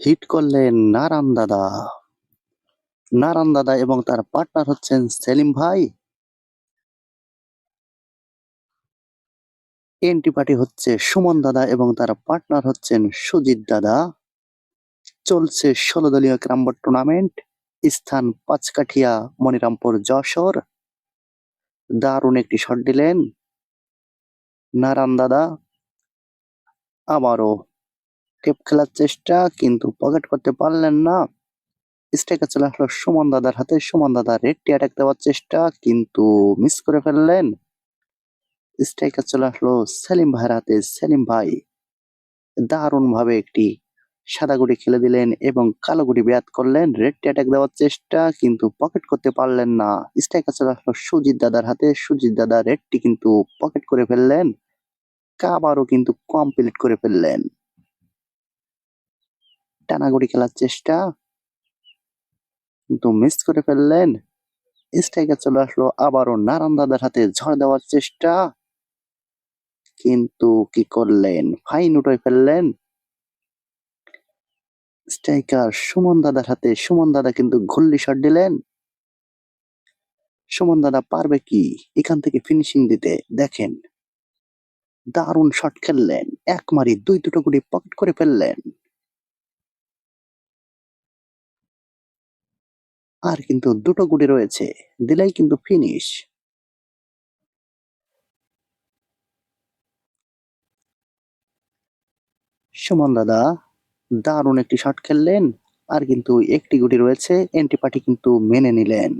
Hit করলেন নারান দাদা। নারান দাদা এবং তার পার্টনার হচ্ছেন সেলিম ভাই। এন্ট্রি পার্টি হচ্ছে সুমন দাদা এবং তার পার্টনার হচ্ছেন সুজিত দাদা। চলছে ১৬ দলীয় ক্যারাম বোর্ড টুর্নামেন্ট। স্থান পাঁচকাঠিয়া, মনিরামপুর, যশোর। দারুণ একটি শট দিলেন নারান দাদা। আবারও টেপ খেলার চেষ্টা, কিন্তু পকেট করতে পারলেন না। স্ট্রাইকার চলে আসলো সুমন দাদার হাতে। সুমন দাদা রেডটি অ্যাটাক দেওয়ার চেষ্টা, কিন্তু মিস করে ফেললেন। স্ট্রাইকার চলে আসলো সেলিম ভাইয়ের হাতে। সেলিম ভাই দারুণ ভাবে একটি সাদা গুটি খেলে দিলেন এবং কালো গুটি ব্যাট করলেন। রেডটি অ্যাটাক দেওয়ার চেষ্টা, কিন্তু পকেট করতে পারলেন না। স্ট্রাইকার চলে আসলো সুজিত দাদার হাতে। সুজিত দাদা রেডটি কিন্তু পকেট করে ফেললেন। আবারও কিন্তু কমপ্লিট করে ফেললেন। টানাগুড়ি খেলার চেষ্টা, কিন্তু মিস করে ফেললেন। স্ট্রাইকার চলে আসলো আবারও নারায়ণ দাদার হাতে। ঝড় দেওয়ার চেষ্টা, কিন্তু কি করলেন, ফাইন উঠে ফেললেন। স্ট্রাইকার সুমন দাদার হাতে। সুমন দাদা কিন্তু ঘুল্লি শট দিলেন। সুমন দাদা পারবে কি এখান থেকে ফিনিশিং দিতে? দেখেন, দারুণ শট খেললেন। এক মারি দুটো গুটি পকেট করে ফেললেন। আর কিন্তু দুটো গুটি রয়েছে, দিলেই কিন্তু ফিনিশ। সুমন দাদা দারুণ একটি শট খেললেন। আর কিন্তু একটি গুটি রয়েছে, এন্ট্রি পার্টি কিন্তু মেনে নিলেন।